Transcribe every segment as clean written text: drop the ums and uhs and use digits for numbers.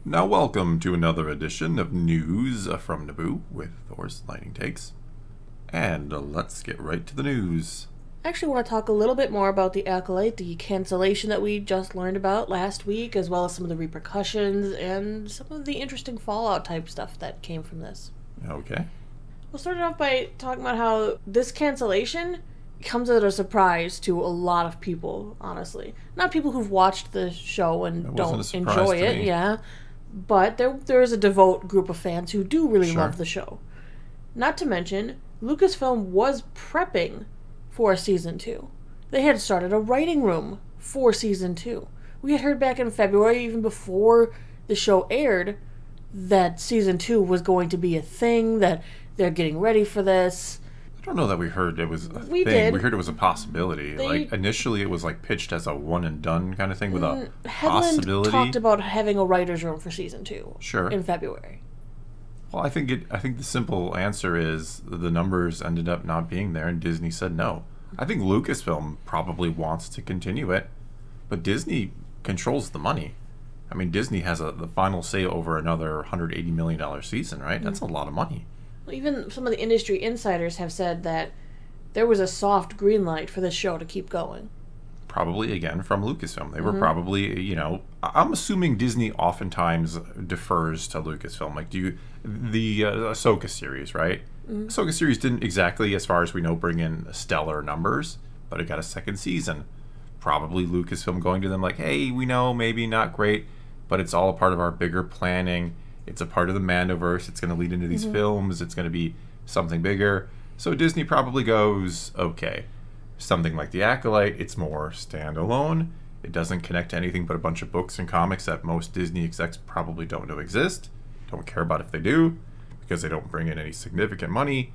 Now welcome to another edition of News from Naboo with Thor's Lightning Takes. And let's get right to the news. I actually want to talk a little bit more about the Acolyte, the cancellation that we just learned about last week, as well as some of the repercussions and some of the interesting Fallout type stuff that came from this. Okay. We'll start off by talking about how this cancellation comes as a surprise to a lot of people, honestly. Not people who've watched the show and don't enjoy it, yeah. But there is a devout group of fans who do really love the show. Not to mention, Lucasfilm was prepping for Season 2. They had started a writing room for Season 2. We had heard back in February, even before the show aired, that Season 2 was going to be a thing, that they're getting ready for this. I don't know that we heard it was a thing. Did. We heard it was a possibility. Initially it was pitched as a one and done kind of thing with a possibility. Talked about having a writer's room for Season 2 Sure. in February. Well, I think the simple answer is the numbers ended up not being there and Disney said no. I think Lucasfilm probably wants to continue it, but Disney controls the money. I mean, Disney has the final say over another $180 million season, right? That's a lot of money. Even some of the industry insiders have said that there was a soft green light for this show to keep going. Probably, again, from Lucasfilm. They were probably, I'm assuming Disney oftentimes defers to Lucasfilm. The Ahsoka series, right? Ahsoka series didn't exactly, as far as we know, bring in stellar numbers, but it got a second season. Probably Lucasfilm going to them like, hey, we know, maybe not great, but it's all a part of our bigger planning. It's a part of the Mandoverse. It's going to lead into these films. It's going to be something bigger. So Disney probably goes, okay. Something like The Acolyte, it's more standalone. It doesn't connect to anything but a bunch of books and comics that most Disney execs probably don't know exist. Don't care about if they do, because they don't bring in any significant money.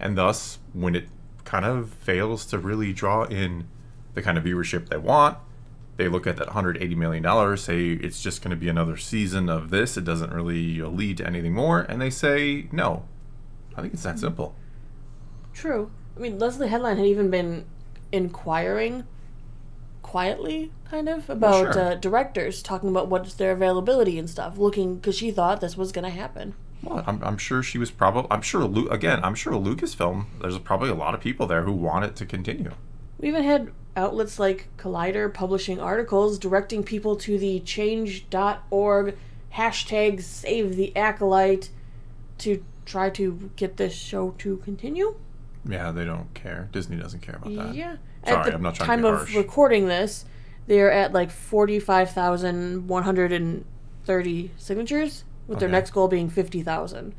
And thus, when it kind of fails to really draw in the kind of viewership they want, they look at that $180 million, say it's just going to be another season of this, it doesn't really lead to anything more, and they say no. I think it's that simple. True. I mean, Leslie Headline had even been inquiring quietly, kind of, about directors, talking about what's their availability and stuff, looking, because she thought this was going to happen. Well, I'm sure she was probably, I'm sure Lucasfilm, there's probably a lot of people there who want it to continue. We even had outlets like Collider publishing articles directing people to the change.org hashtag Save the Acolyte to try to get this show to continue. Yeah, they don't care. Disney doesn't care about that. Yeah. Sorry, I'm not trying to be harsh. At the time of recording this, they're at 45,130 signatures, with their next goal being 50,000.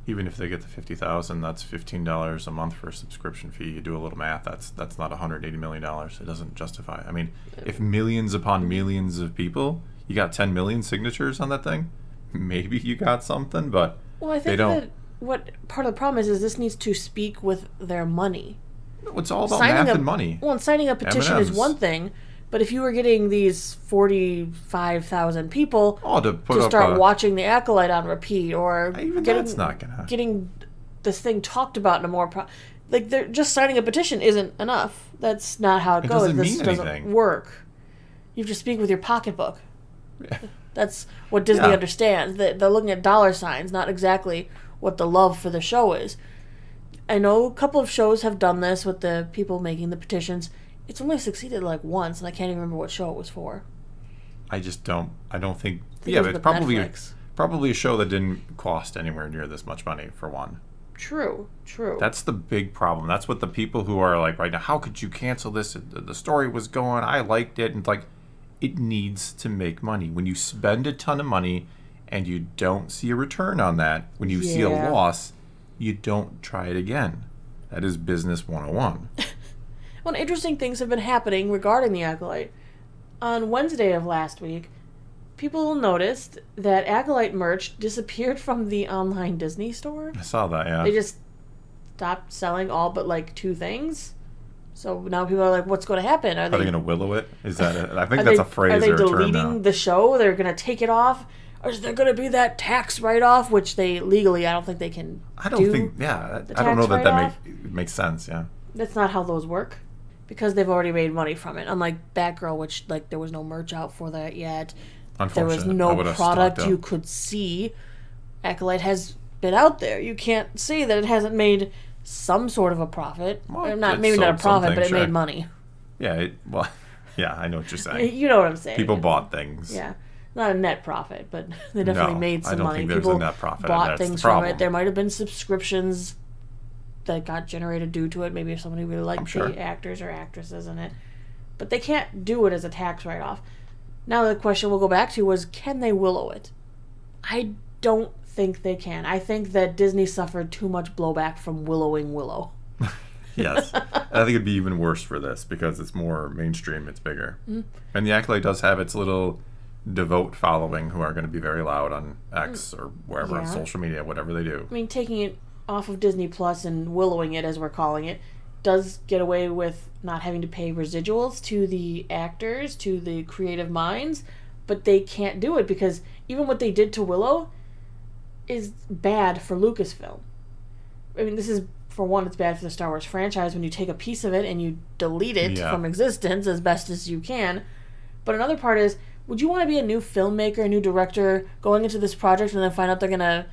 Even if they get the 50,000, that's $15 a month for a subscription fee. You do a little math, that's not $180 million. It doesn't justify. I mean, if millions upon millions of people, you got 10 million signatures on that thing, maybe you got something, but well, I think they don't. That what part of the problem is this needs to speak with their money. No, it's all about math and money. Well, and signing a petition is one thing, but if you were getting these 45,000 people to start watching The Acolyte on repeat, or that's not gonna getting this thing talked about in a more they're just signing a petition isn't enough. That's not how it goes. This doesn't work. You have to speak with your pocketbook. Yeah. That's what Disney understands. They're looking at dollar signs, not exactly what the love for the show is. I know a couple of shows have done this with the people making the petitions. It's only succeeded once, and I can't even remember what show it was for. I don't think but it's probably a show that didn't cost anywhere near this much money, for one. True. That's the big problem. That's what the people who are right now, how could you cancel this? The story was going, I liked it, and it needs to make money. When you spend a ton of money and you don't see a return on that, when you see a loss, you don't try it again. That is business 101. Well, interesting things have been happening regarding The Acolyte. On Wednesday of last week, people noticed that Acolyte merch disappeared from the online Disney store. I saw that, yeah. They just stopped selling all but 2 things. So now people are like, what's going to happen? Are they going to willow it? Is that I think that's a phrase or a term now. Are they deleting the show? They're going to take it off? Or is there going to be that tax write-off, which they legally, I don't think they can I don't know that makes sense, yeah. That's not how those work. Because they've already made money from it. Unlike Batgirl, which, there was no merch out for that yet. There was no product you could see. Acolyte has been out there. You can't say that it hasn't made some sort of a profit. Well, maybe not a profit, but it made money. Yeah, yeah, I know what you're saying. You know what I'm saying. People bought things. Yeah. Not a net profit, but they definitely made some money. I don't think there's a net profit. Bought things from it. There might have been subscriptions that got generated due to it. Maybe if somebody really liked the actors or actresses in it. But they can't do it as a tax write-off. Now the question we'll go back to was, can they willow it? I don't think they can. I think that Disney suffered too much blowback from willowing Willow. Yes. I think it'd be even worse for this because it's more mainstream, it's bigger. Mm-hmm. And the Acolyte does have its little devout following who are going to be very loud on X or wherever, on social media, whatever they do. I mean, taking it off of Disney Plus and willowing it, as we're calling it, does get away with not having to pay residuals to the actors, to the creative minds, but they can't do it because even what they did to Willow is bad for Lucasfilm. I mean, this is, for one, it's bad for the Star Wars franchise when you take a piece of it and you delete it from existence as best as you can. But another part is, would you want to be a new filmmaker, a new director, going into this project and then find out they're going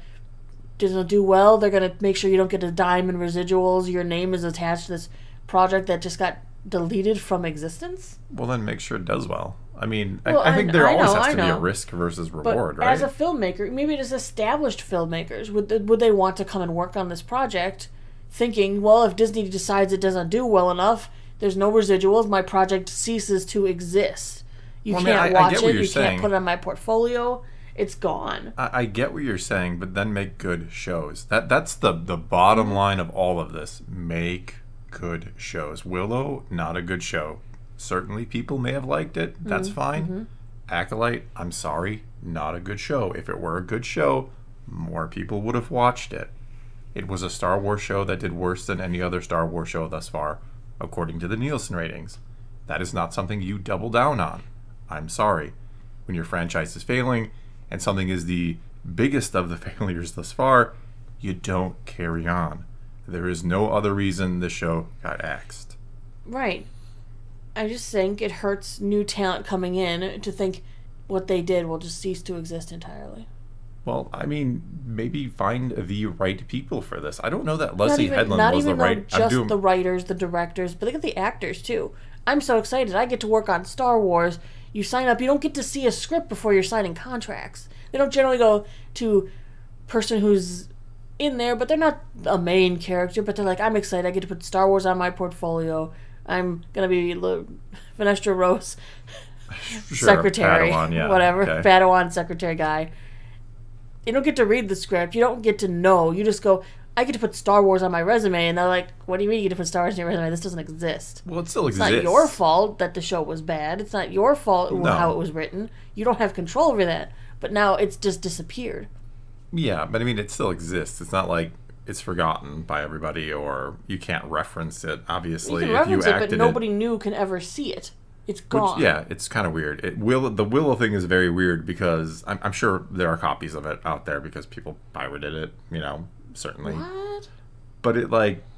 to do well? They're going to make sure you don't get a dime in residuals. Your name is attached to this project that just got deleted from existence? Well, then make sure it does well. I mean, I think there always has to be a risk versus reward, right? As a filmmaker, maybe just established filmmakers, would they want to come and work on this project thinking, well, if Disney decides it doesn't do well enough, there's no residuals, my project ceases to exist. You can't watch it, you can't put it on my portfolio, it's gone. I get what you're saying, but then make good shows. That's the bottom line of all of this. Make good shows. Willow, not a good show. Certainly people may have liked it. That's fine. Mm-hmm. Acolyte, I'm sorry, not a good show. If it were a good show, more people would have watched it. It was a Star Wars show that did worse than any other Star Wars show thus far, according to the Nielsen ratings. That is not something you double down on. I'm sorry. When your franchise is failing, and something is the biggest of the failures thus far, you don't carry on. There is no other reason the show got axed. Right. I just think it hurts new talent coming in to think what they did will just cease to exist entirely. Well, I mean, maybe find the right people for this. I don't know that Leslie Headland was the right... Not even just the writers, the directors, but look at the actors, too. I'm so excited. I get to work on Star Wars. You sign up. You don't get to see a script before you're signing contracts. They don't generally go to person who's in there, but they're not a main character, but they're like, I'm excited. I get to put Star Wars on my portfolio. I'm going to be Vanessa Rose secretary, Padawan, whatever, okay. Padawan secretary guy. You don't get to read the script. You don't get to know. You just go, I get to put Star Wars on my resume, and they're like, what do you mean you get to put Star Wars on your resume? This doesn't exist. Well, it still exists. It's not your fault that the show was bad. It's not your fault how it was written. You don't have control over that. But now it's just disappeared. Yeah, but I mean, it still exists. It's not like it's forgotten by everybody or you can't reference it. Obviously, you can reference it, but nobody new can ever see it. It's gone. It's kind of weird. The Willow thing is very weird because I'm sure there are copies of it out there because people pirated it, certainly. What? But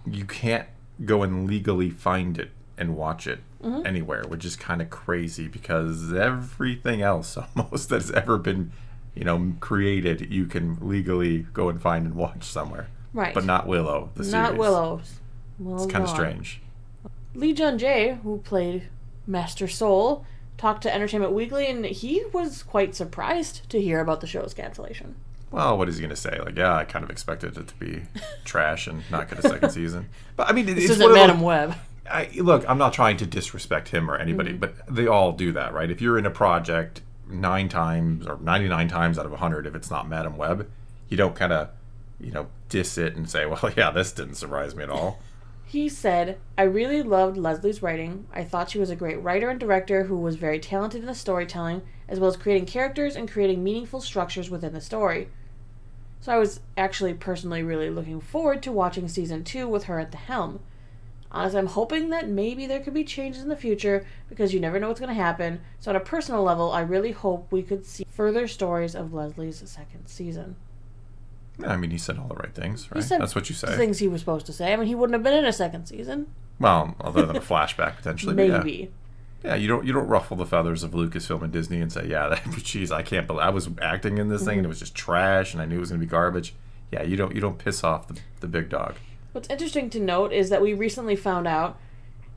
you can't go and legally find it and watch it anywhere, which is kind of crazy because everything else almost that's ever been, created, you can legally go and find and watch somewhere. Right. But not Willow, the series. Not Willow. It's kind of strange. Jung-jae, who played Master Soul, talked to Entertainment Weekly, and he was quite surprised to hear about the show's cancellation. Well, what is he going to say? I kind of expected it to be trash and not get a second season. But I mean, this isn't Madam Web. Look, I'm not trying to disrespect him or anybody, but they all do that, right? If you're in a project 9 times or 99 times out of 100, if it's not Madam Web, you don't kind of, diss it and say, well, yeah, this didn't surprise me at all. He said, I really loved Leslie's writing. I thought she was a great writer and director who was very talented in the storytelling, as well as creating characters and creating meaningful structures within the story. So I was actually personally really looking forward to watching Season 2 with her at the helm. Honestly, I'm hoping that maybe there could be changes in the future, because you never know what's going to happen. So on a personal level, I really hope we could see further stories of Leslie's second season. I mean, he said all the right things, right? That's what you say. Things he was supposed to say. I mean, he wouldn't have been in a second season. Well, other than a flashback, potentially. Maybe. Yeah, you don't ruffle the feathers of Lucasfilm and Disney and say, yeah, geez, I can't believe I was acting in this thing and it was just trash and I knew it was going to be garbage. Yeah, you don't piss off the big dog. What's interesting to note is that we recently found out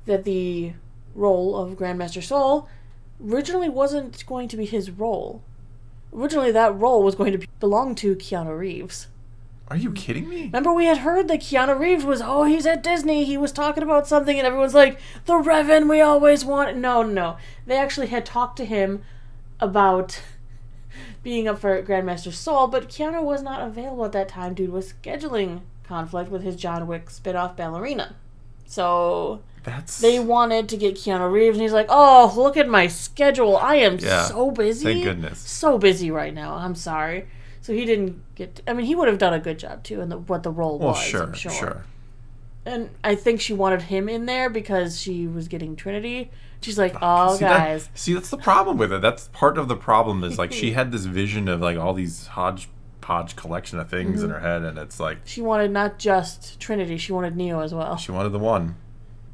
that the role of Grandmaster Sol originally wasn't going to be his role. Originally, that role was going to belong to Keanu Reeves. Are you kidding me? Remember, we had heard that Keanu Reeves was, he's at Disney, he was talking about something, and everyone's like, the Revan we always want. No. They actually had talked to him about being up for Grandmaster Sol, but Keanu was not available at that time due to a scheduling conflict with his John Wick spin-off Ballerina. So they wanted to get Keanu Reeves, and he's like, oh, look at my schedule. I am so busy. Thank goodness. So busy right now. I'm sorry. So he didn't get... I mean, he would have done a good job, too, in what the role was, I'm sure. Sure. And I think she wanted him in there because she was getting Trinity. She's like, guys. See, that's the problem with it. That's part of the problem is, like, she had this vision of, like, all these hodgepodge collection of things in her head, and it's like... She wanted not just Trinity, she wanted Neo as well. She wanted the one.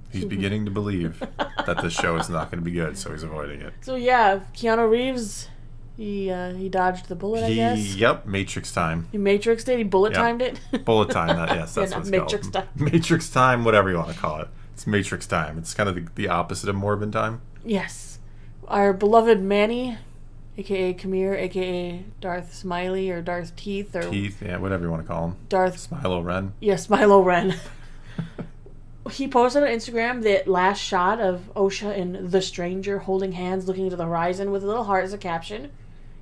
He's beginning to believe that this show is not going to be good, so he's avoiding it. So, yeah, Keanu Reeves... He dodged the bullet, I guess. Yep, Matrix time. He Matrixed it? He bullet timed it? Bullet time, yes, that's what it's Matrix called. Time. Matrix time, whatever you want to call it. It's Matrix time. It's kind of the opposite of Morbin time. Yes. Our beloved Manny, a.k.a. Khmer, a.k.a. Darth Smiley or Darth Teeth. Teeth, yeah, whatever you want to call him. Darth Smilo Ren. Yeah, Smilo Ren. He posted on Instagram the last shot of Osha and the stranger holding hands looking into the horizon with a little heart as a caption.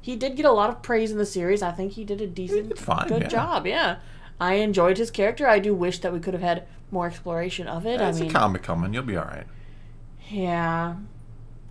He did get a lot of praise in the series. I think he did a decent, good job. Yeah, I enjoyed his character. I do wish that we could have had more exploration of it. It's a comic coming. You'll be all right. Yeah,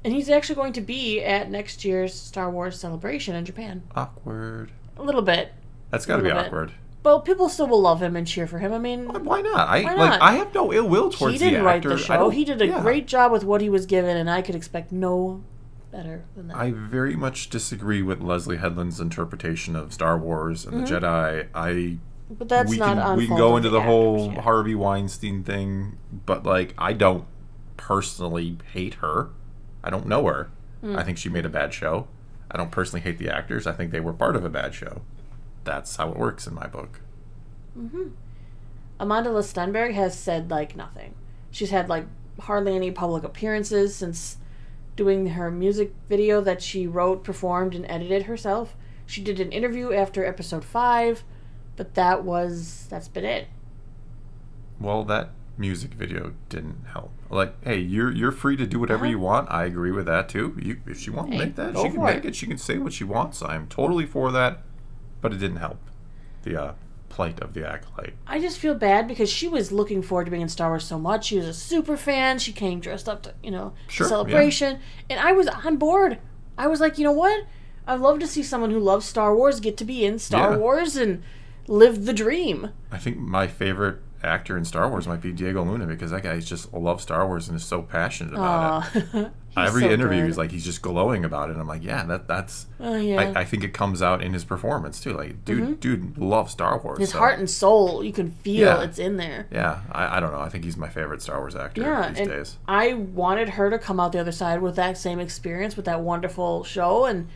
and he's actually going to be at next year's Star Wars celebration in Japan. Awkward. A little bit. That's got to be awkward. But people still will love him and cheer for him. I mean, why not? I have no ill will towards the actor. He didn't write the show. He did a great job with what he was given, and I could expect no better than that. I very much disagree with Leslie Headland's interpretation of Star Wars and the Jedi. But that's not on we can go into the whole Harvey Weinstein thing, but like I don't personally hate her. I don't know her. I think she made a bad show. I don't personally hate the actors. I think they were part of a bad show. That's how it works in my book. Amanda L Stenberg has said like nothing. She's had like hardly any public appearances since doing her music video that she wrote, performed, and edited herself. She did an interview after episode 5, but that's been it. Well, that music video didn't help. Like, hey, you're free to do whatever you want. I agree with that too. If she wants to make that, she can make it. She can say what she wants. I am totally for that, but it didn't help the plight of the Acolyte. I just feel bad because she was looking forward to being in Star Wars so much. She was a super fan. She came dressed up to, celebration. And I was on board. I was like, you know what? I'd love to see someone who loves Star Wars get to be in Star Wars and live the dream. I think my favorite actor in Star Wars might be Diego Luna because that guy just loves Star Wars and is so passionate about it. Every interview is like he's just glowing about it. And I'm like, that's. I think it comes out in his performance too. Like, dude loves Star Wars. His heart and soul, you can feel it's in there. Yeah, I don't know. I think he's my favorite Star Wars actor these days. I wanted her to come out the other side with that same experience with that wonderful show, and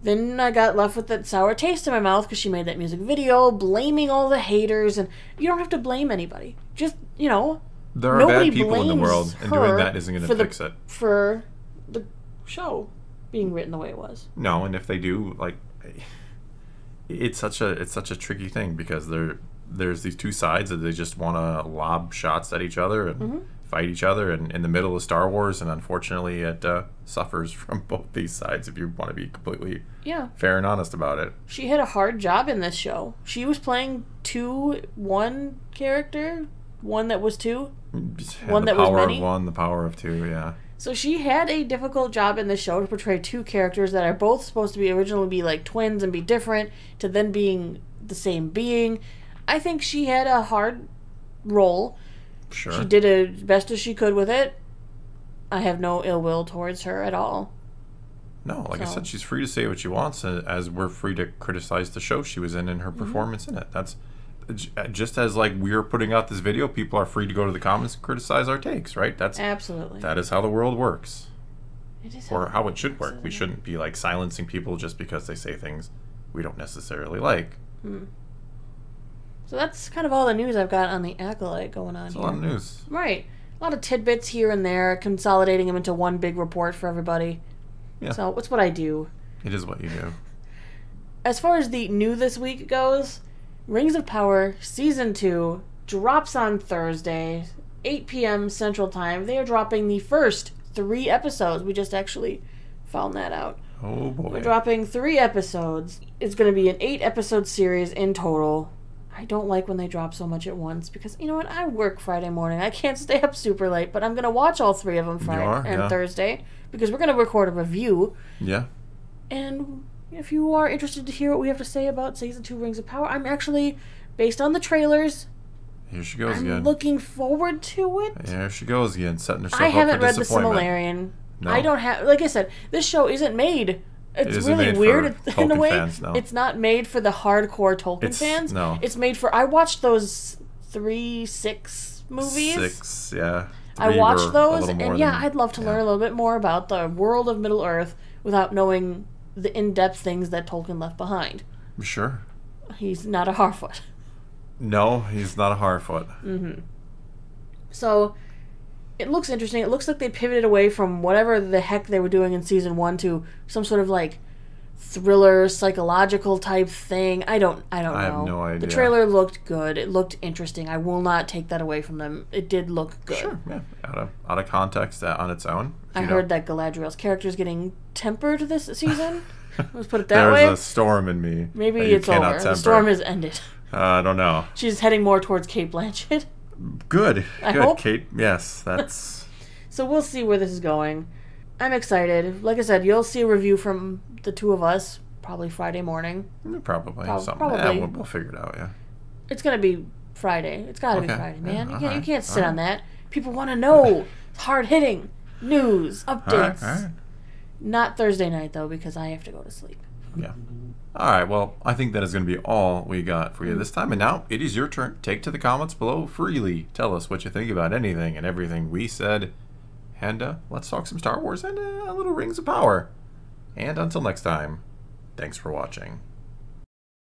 then I got left with that sour taste in my mouth because she made that music video blaming all the haters, and you don't have to blame anybody. Just, there are bad people in the world, and doing that isn't going to fix it. For the show being written the way it was. No, and if they do, like, it's such a tricky thing because there's these two sides that they just want to lob shots at each other and fight each other, and in the middle of Star Wars, and unfortunately it suffers from both these sides if you want to be completely fair and honest about it. She had a hard job in this show. She was playing one character, one that was two, one that was many. The power of one, the power of two, yeah. So she had a difficult job in this show to portray two characters that are both supposed to be originally be like twins and be different, to then being the same being. I think she had a hard role. Sure. She did as best as she could with it. I have no ill will towards her at all. No, like I said, she's free to say what she wants, as we're free to criticize the show she was in and her performance in it. That's just as like we're putting out this video, people are free to go to the comments and criticize our takes, right? Absolutely. That is how the world works. It is or how it should work. We shouldn't be like silencing people just because they say things we don't necessarily like. So that's kind of all the news I've got on the Acolyte going on It's here. a lot of news. Right. A lot of tidbits here and there, consolidating them into one big report for everybody. Yeah. So it's what I do. It is what you do. As far as the new this week goes, Rings of Power Season 2 drops on Thursday, 8 p.m. Central Time. They are dropping the first 3 episodes. We just actually found that out. Oh, boy. We're dropping 3 episodes. It's going to be an 8-episode series in total. I don't like when they drop so much at once because, you know what, I work Friday morning. I can't stay up super late, but I'm going to watch all 3 of them Friday and Thursday because we're going to record a review. Yeah. And if you are interested to hear what we have to say about Season 2 Rings of Power, I'm actually, based on the trailers, here she goes again. I'm looking forward to it. There she goes again, setting herself I up for haven't read the disappointment. Silmarillion. No. I don't have, like I said, this show isn't made. It's really made weird for in a Tolkien way. fans, no. It's not made for the hardcore Tolkien fans. No. It's made for, I watched those 6 movies. 6, yeah. I watched those, and yeah, I'd love to learn a little bit more about the world of Middle-earth without knowing the in-depth things that Tolkien left behind. Sure. He's not a Harfoot. No, he's not a Harfoot. So, it looks interesting. It looks like they pivoted away from whatever the heck they were doing in Season 1 to some sort of, like, thriller, psychological type thing. I don't know. I have no idea. The trailer looked good. It looked interesting. I will not take that away from them. It did look good. Sure, yeah. Out of context on its own. I heard that Galadriel's character is getting tempered this season. Let's put it that way. There's a storm in me. Maybe it's over. Temper. The storm has ended. I don't know. She's heading more towards Cate Blanchett. Good. I hope. Kate, yes, that's... So we'll see where this is going. I'm excited. Like I said, you'll see a review from the 2 of us probably Friday morning. Probably. Something. Probably. Yeah, we'll figure it out, yeah. It's going to be Friday. It's got to be Friday, man. Yeah, you can't sit on that. People want to know. It's hard-hitting news, updates. All right. Not Thursday night, though, because I have to go to sleep. Yeah. All right, well, I think that is going to be all we got for you this time. And now it is your turn. Take to the comments below freely. Tell us what you think about anything and everything we said. And let's talk some Star Wars and a little Rings of Power. And until next time, thanks for watching.